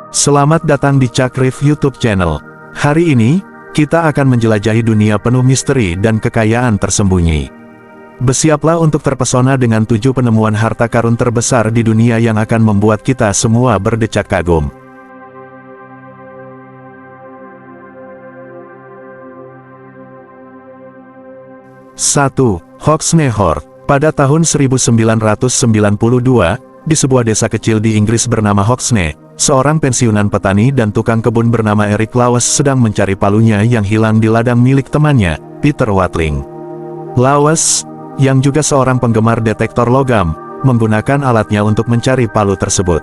Selamat datang di Cakrif YouTube channel. Hari ini, kita akan menjelajahi dunia penuh misteri dan kekayaan tersembunyi. Bersiaplah untuk terpesona dengan 7 penemuan harta karun terbesar di dunia yang akan membuat kita semua berdecak kagum. Satu, Hawksney Hoard. Pada tahun 1992, di sebuah desa kecil di Inggris bernama Hawksney, seorang pensiunan petani dan tukang kebun bernama Eric Lawes sedang mencari palunya yang hilang di ladang milik temannya, Peter Watling. Lawes, yang juga seorang penggemar detektor logam, menggunakan alatnya untuk mencari palu tersebut.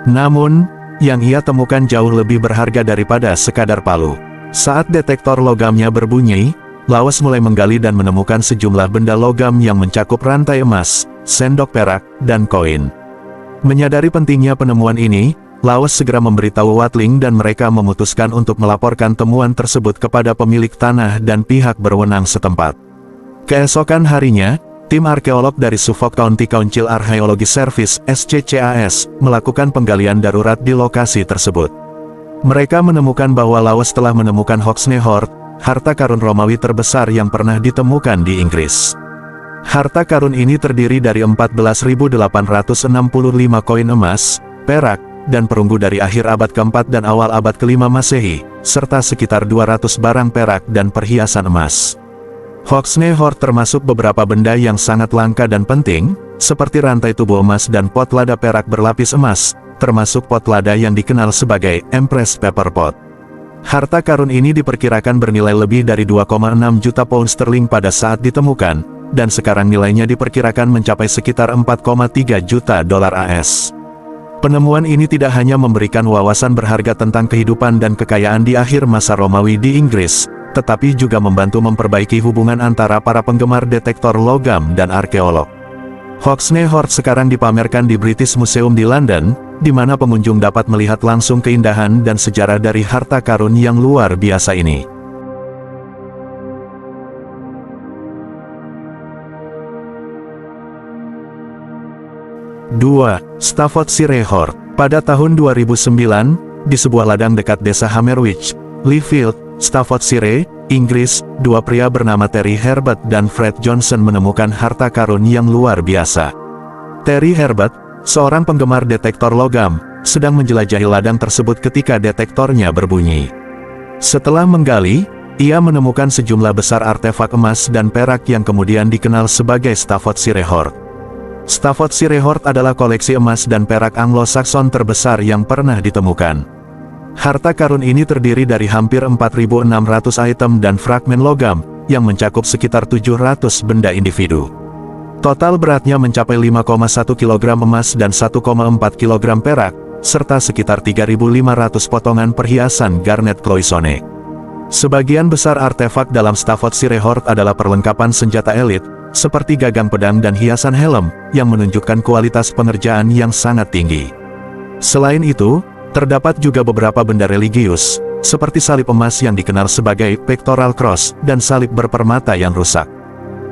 Namun, yang ia temukan jauh lebih berharga daripada sekadar palu. Saat detektor logamnya berbunyi, Lawes mulai menggali dan menemukan sejumlah benda logam yang mencakup rantai emas, sendok perak, dan koin. Menyadari pentingnya penemuan ini, Lawes segera memberitahu Watling dan mereka memutuskan untuk melaporkan temuan tersebut kepada pemilik tanah dan pihak berwenang setempat. Keesokan harinya, tim arkeolog dari Suffolk County Council Archaeology Service (SCCAS) melakukan penggalian darurat di lokasi tersebut. Mereka menemukan bahwa Lawes telah menemukan Hawksney Hoard, harta karun Romawi terbesar yang pernah ditemukan di Inggris. Harta karun ini terdiri dari 14.865 koin emas, perak, dan perunggu dari akhir abad ke-4 dan awal abad ke-5 Masehi, serta sekitar 200 barang perak dan perhiasan emas. Hawksney Hoard termasuk beberapa benda yang sangat langka dan penting, seperti rantai tubuh emas dan pot lada perak berlapis emas, termasuk pot lada yang dikenal sebagai Empress Pepper Pot. Harta karun ini diperkirakan bernilai lebih dari 2,6 juta pound sterling pada saat ditemukan, dan sekarang nilainya diperkirakan mencapai sekitar 4,3 juta dolar AS. Penemuan ini tidak hanya memberikan wawasan berharga tentang kehidupan dan kekayaan di akhir masa Romawi di Inggris, tetapi juga membantu memperbaiki hubungan antara para penggemar detektor logam dan arkeolog. Hawksney Hoard sekarang dipamerkan di British Museum di London, di mana pengunjung dapat melihat langsung keindahan dan sejarah dari harta karun yang luar biasa ini. Dua, Staffordshire Hoard. Pada tahun 2009, di sebuah ladang dekat desa Hammerwich, Leafield, Staffordshire, Inggris, dua pria bernama Terry Herbert dan Fred Johnson menemukan harta karun yang luar biasa. Terry Herbert, seorang penggemar detektor logam, sedang menjelajahi ladang tersebut ketika detektornya berbunyi. Setelah menggali, ia menemukan sejumlah besar artefak emas dan perak yang kemudian dikenal sebagai Staffordshire Hoard. Staffordshire Hoard adalah koleksi emas dan perak Anglo-Saxon terbesar yang pernah ditemukan. Harta karun ini terdiri dari hampir 4.600 item dan fragmen logam, yang mencakup sekitar 700 benda individu. Total beratnya mencapai 5,1 kg emas dan 1,4 kg perak, serta sekitar 3.500 potongan perhiasan garnet cloisonne. Sebagian besar artefak dalam Staffordshire Hoard adalah perlengkapan senjata elit, seperti gagang pedang dan hiasan helm, yang menunjukkan kualitas pengerjaan yang sangat tinggi. Selain itu, terdapat juga beberapa benda religius, seperti salib emas yang dikenal sebagai pectoral cross, dan salib berpermata yang rusak.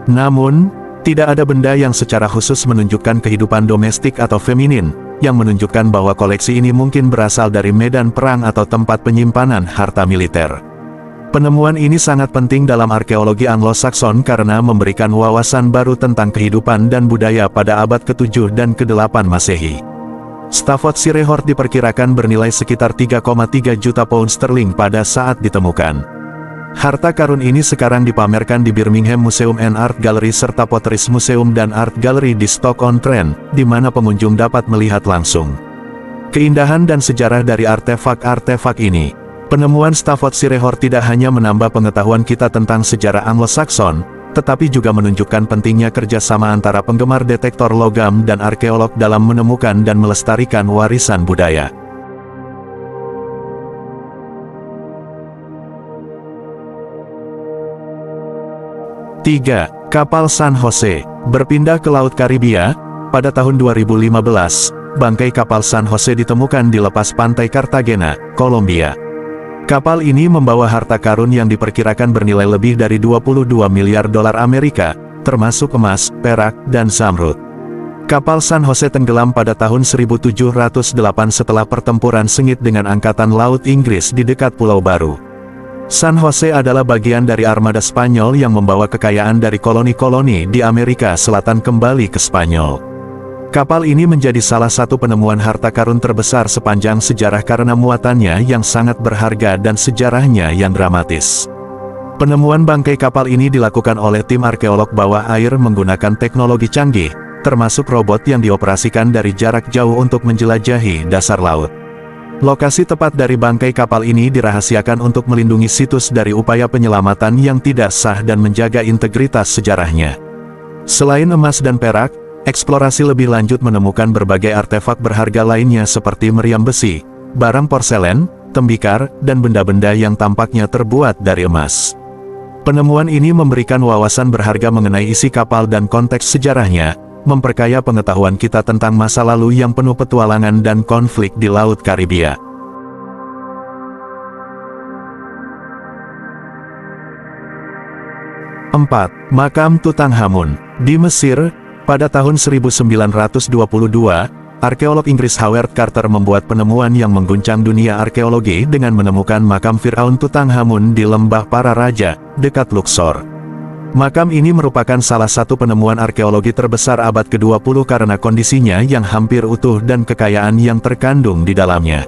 Namun, tidak ada benda yang secara khusus menunjukkan kehidupan domestik atau feminin, yang menunjukkan bahwa koleksi ini mungkin berasal dari medan perang atau tempat penyimpanan harta militer. Penemuan ini sangat penting dalam arkeologi Anglo-Saxon karena memberikan wawasan baru tentang kehidupan dan budaya pada abad ke-7 dan ke-8 Masehi. Staffordshire Hoard diperkirakan bernilai sekitar 3,3 juta pound sterling pada saat ditemukan. Harta karun ini sekarang dipamerkan di Birmingham Museum and Art Gallery serta Potteries Museum dan Art Gallery di Stoke-on-Trent, di mana pengunjung dapat melihat langsung keindahan dan sejarah dari artefak-artefak ini. Penemuan Staffordshire Hoard tidak hanya menambah pengetahuan kita tentang sejarah Anglo-Saxon, tetapi juga menunjukkan pentingnya kerjasama antara penggemar detektor logam dan arkeolog dalam menemukan dan melestarikan warisan budaya. Tiga, Kapal San Jose. Berpindah ke Laut Karibia, pada tahun 2015, bangkai kapal San Jose ditemukan di lepas pantai Cartagena, Kolombia. Kapal ini membawa harta karun yang diperkirakan bernilai lebih dari 22 miliar dolar Amerika, termasuk emas, perak, dan zamrud. Kapal San Jose tenggelam pada tahun 1708 setelah pertempuran sengit dengan Angkatan Laut Inggris di dekat Pulau Baru. San Jose adalah bagian dari armada Spanyol yang membawa kekayaan dari koloni-koloni di Amerika Selatan kembali ke Spanyol. Kapal ini menjadi salah satu penemuan harta karun terbesar sepanjang sejarah karena muatannya yang sangat berharga dan sejarahnya yang dramatis. Penemuan bangkai kapal ini dilakukan oleh tim arkeolog bawah air menggunakan teknologi canggih, termasuk robot yang dioperasikan dari jarak jauh untuk menjelajahi dasar laut. Lokasi tepat dari bangkai kapal ini dirahasiakan untuk melindungi situs dari upaya penyelamatan yang tidak sah dan menjaga integritas sejarahnya. Selain emas dan perak, eksplorasi lebih lanjut menemukan berbagai artefak berharga lainnya seperti meriam besi, barang porselen, tembikar, dan benda-benda yang tampaknya terbuat dari emas. Penemuan ini memberikan wawasan berharga mengenai isi kapal dan konteks sejarahnya, memperkaya pengetahuan kita tentang masa lalu yang penuh petualangan dan konflik di Laut Karibia. Empat, Makam Tutankhamun. Di Mesir, pada tahun 1922, arkeolog Inggris Howard Carter membuat penemuan yang mengguncang dunia arkeologi dengan menemukan makam Firaun Tutankhamun di Lembah Para Raja, dekat Luxor. Makam ini merupakan salah satu penemuan arkeologi terbesar abad ke-20 karena kondisinya yang hampir utuh dan kekayaan yang terkandung di dalamnya.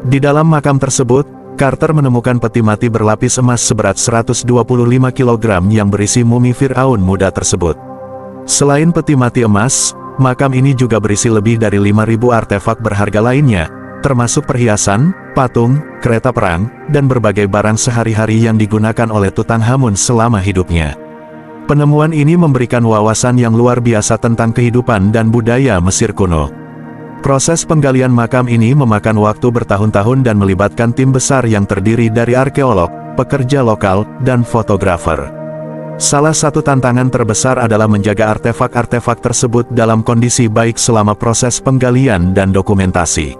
Di dalam makam tersebut, Carter menemukan peti mati berlapis emas seberat 125 kg yang berisi mumi Firaun muda tersebut. Selain peti mati emas, makam ini juga berisi lebih dari 5.000 artefak berharga lainnya, termasuk perhiasan, patung, kereta perang, dan berbagai barang sehari-hari yang digunakan oleh Tutankhamun selama hidupnya. Penemuan ini memberikan wawasan yang luar biasa tentang kehidupan dan budaya Mesir kuno. Proses penggalian makam ini memakan waktu bertahun-tahun dan melibatkan tim besar yang terdiri dari arkeolog, pekerja lokal, dan fotografer. Salah satu tantangan terbesar adalah menjaga artefak-artefak tersebut dalam kondisi baik selama proses penggalian dan dokumentasi.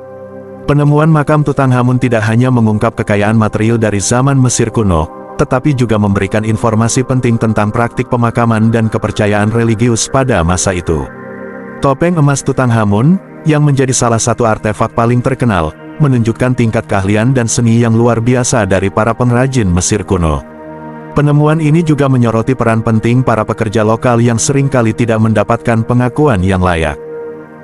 Penemuan makam Tutankhamun tidak hanya mengungkap kekayaan material dari zaman Mesir kuno, tetapi juga memberikan informasi penting tentang praktik pemakaman dan kepercayaan religius pada masa itu. Topeng emas Tutankhamun, yang menjadi salah satu artefak paling terkenal, menunjukkan tingkat keahlian dan seni yang luar biasa dari para pengrajin Mesir kuno. Penemuan ini juga menyoroti peran penting para pekerja lokal yang seringkali tidak mendapatkan pengakuan yang layak.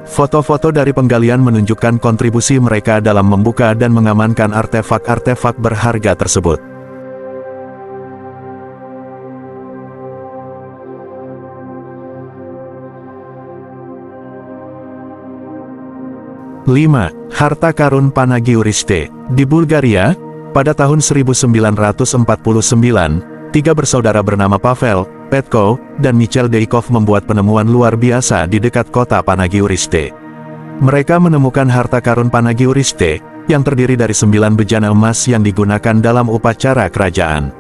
Foto-foto dari penggalian menunjukkan kontribusi mereka dalam membuka dan mengamankan artefak-artefak berharga tersebut. 5. Harta karun Panagiuriste. Di Bulgaria, pada tahun 1949, tiga bersaudara bernama Pavel, Petko, dan Michel Deikov membuat penemuan luar biasa di dekat kota Panagiuriste. Mereka menemukan harta karun Panagiuriste, yang terdiri dari 9 bejana emas yang digunakan dalam upacara kerajaan.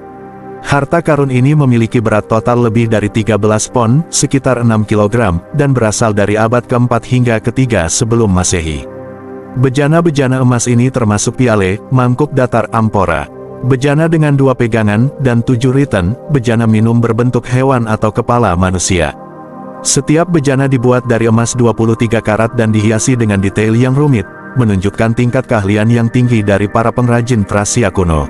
Harta karun ini memiliki berat total lebih dari 13 pon, sekitar 6 kg, dan berasal dari abad ke-4 hingga ke-3 sebelum Masehi. Bejana-bejana emas ini termasuk piale, mangkuk datar ampora, bejana dengan 2 pegangan, dan 7 riten, bejana minum berbentuk hewan atau kepala manusia. Setiap bejana dibuat dari emas 23 karat dan dihiasi dengan detail yang rumit, menunjukkan tingkat keahlian yang tinggi dari para pengrajin Tracia kuno.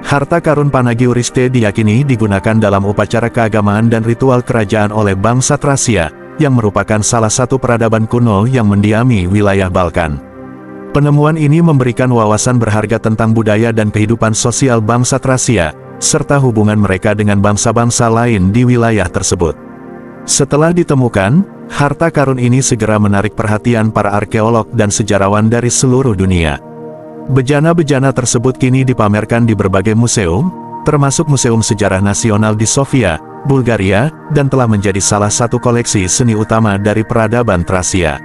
Harta karun Panagiuriste diyakini digunakan dalam upacara keagamaan dan ritual kerajaan oleh bangsa Tracia, yang merupakan salah satu peradaban kuno yang mendiami wilayah Balkan. Penemuan ini memberikan wawasan berharga tentang budaya dan kehidupan sosial bangsa Tracia, serta hubungan mereka dengan bangsa-bangsa lain di wilayah tersebut. Setelah ditemukan, harta karun ini segera menarik perhatian para arkeolog dan sejarawan dari seluruh dunia. Bejana-bejana tersebut kini dipamerkan di berbagai museum, termasuk Museum Sejarah Nasional di Sofia, Bulgaria, dan telah menjadi salah satu koleksi seni utama dari peradaban Tracia.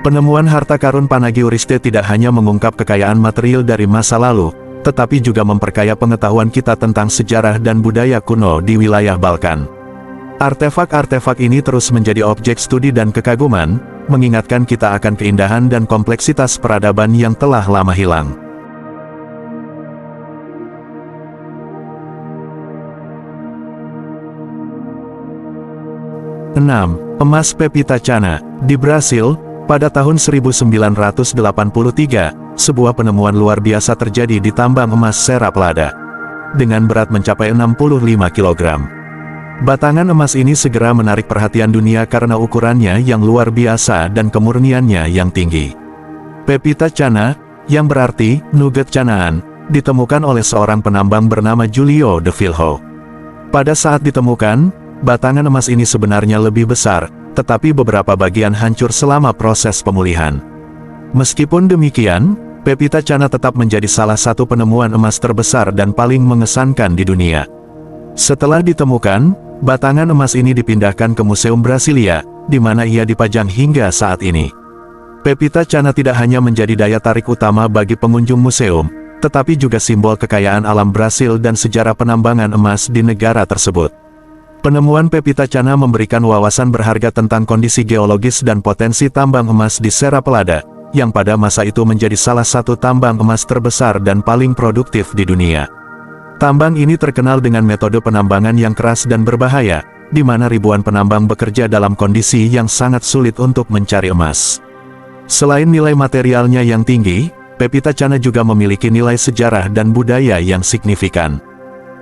Penemuan harta karun Panagiuriste tidak hanya mengungkap kekayaan material dari masa lalu, tetapi juga memperkaya pengetahuan kita tentang sejarah dan budaya kuno di wilayah Balkan. Artefak-artefak ini terus menjadi objek studi dan kekaguman, mengingatkan kita akan keindahan dan kompleksitas peradaban yang telah lama hilang. Enam, Emas Pepitachana, di Brasil, pada tahun 1983, sebuah penemuan luar biasa terjadi di tambang emas Serra Pelada. Dengan berat mencapai 65 kg. Batangan emas ini segera menarik perhatian dunia karena ukurannya yang luar biasa dan kemurniannya yang tinggi. Pepitachana, yang berarti nugget canaan, ditemukan oleh seorang penambang bernama Julio de Vilho. Pada saat ditemukan, batangan emas ini sebenarnya lebih besar, tetapi beberapa bagian hancur selama proses pemulihan. Meskipun demikian, Pepitachana tetap menjadi salah satu penemuan emas terbesar dan paling mengesankan di dunia. Setelah ditemukan, batangan emas ini dipindahkan ke Museum Brasilia, di mana ia dipajang hingga saat ini. Pepitachana tidak hanya menjadi daya tarik utama bagi pengunjung museum, tetapi juga simbol kekayaan alam Brasil dan sejarah penambangan emas di negara tersebut. Penemuan Pepitachana memberikan wawasan berharga tentang kondisi geologis dan potensi tambang emas di Serra Pelada, yang pada masa itu menjadi salah satu tambang emas terbesar dan paling produktif di dunia. Tambang ini terkenal dengan metode penambangan yang keras dan berbahaya, di mana ribuan penambang bekerja dalam kondisi yang sangat sulit untuk mencari emas. Selain nilai materialnya yang tinggi, Pepitachana juga memiliki nilai sejarah dan budaya yang signifikan.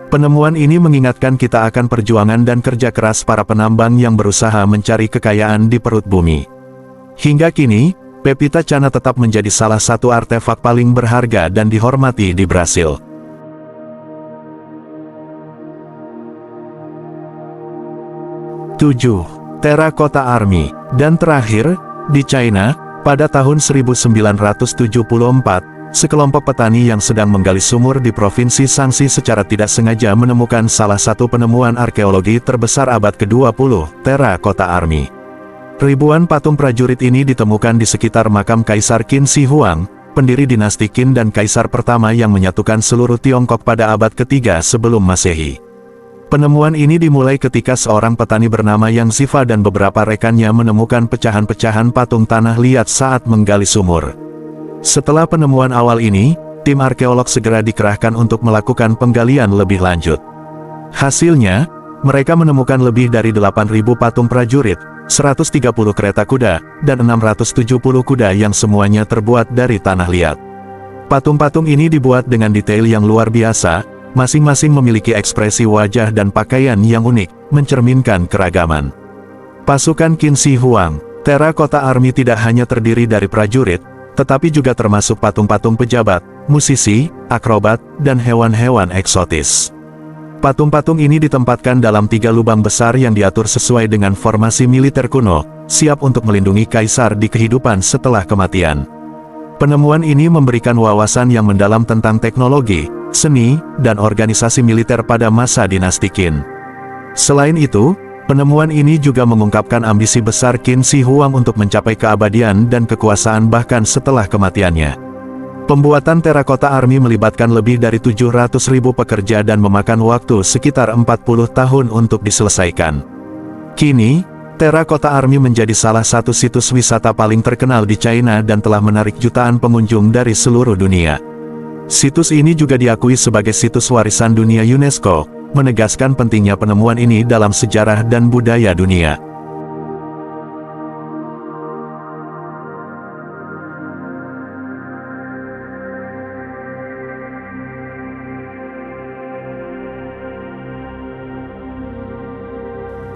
Penemuan ini mengingatkan kita akan perjuangan dan kerja keras para penambang yang berusaha mencari kekayaan di perut bumi. Hingga kini, Pepitachana tetap menjadi salah satu artefak paling berharga dan dihormati di Brasil. 7. Terracotta Army. Dan terakhir, di China, pada tahun 1974, sekelompok petani yang sedang menggali sumur di Provinsi Shaanxi secara tidak sengaja menemukan salah satu penemuan arkeologi terbesar abad ke-20, Terracotta Army. Ribuan patung prajurit ini ditemukan di sekitar makam Kaisar Qin Shi Huang, pendiri dinasti Qin dan kaisar pertama yang menyatukan seluruh Tiongkok pada abad ke-3 sebelum Masehi. Penemuan ini dimulai ketika seorang petani bernama Yang Ziva dan beberapa rekannya menemukan pecahan-pecahan patung tanah liat saat menggali sumur. Setelah penemuan awal ini, tim arkeolog segera dikerahkan untuk melakukan penggalian lebih lanjut. Hasilnya, mereka menemukan lebih dari 8.000 patung prajurit, 130 kereta kuda, dan 670 kuda yang semuanya terbuat dari tanah liat. Patung-patung ini dibuat dengan detail yang luar biasa, masing-masing memiliki ekspresi wajah dan pakaian yang unik, mencerminkan keragaman. Pasukan Qin Shi Huang, Terracotta Army tidak hanya terdiri dari prajurit, tetapi juga termasuk patung-patung pejabat, musisi, akrobat, dan hewan-hewan eksotis. Patung-patung ini ditempatkan dalam 3 lubang besar yang diatur sesuai dengan formasi militer kuno, siap untuk melindungi kaisar di kehidupan setelah kematian. Penemuan ini memberikan wawasan yang mendalam tentang teknologi, seni, dan organisasi militer pada masa dinasti Qin. Selain itu, penemuan ini juga mengungkapkan ambisi besar Qin Shi Huang untuk mencapai keabadian dan kekuasaan bahkan setelah kematiannya. Pembuatan Terracotta Army melibatkan lebih dari 700.000 pekerja dan memakan waktu sekitar 40 tahun untuk diselesaikan. Kini, Terracotta Army menjadi salah satu situs wisata paling terkenal di China dan telah menarik jutaan pengunjung dari seluruh dunia. Situs ini juga diakui sebagai situs warisan dunia UNESCO, menegaskan pentingnya penemuan ini dalam sejarah dan budaya dunia.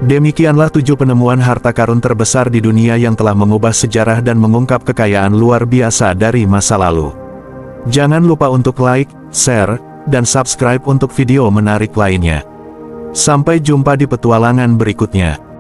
Demikianlah 7 penemuan harta karun terbesar di dunia yang telah mengubah sejarah dan mengungkap kekayaan luar biasa dari masa lalu. Jangan lupa untuk like, share, dan subscribe untuk video menarik lainnya. Sampai jumpa di petualangan berikutnya.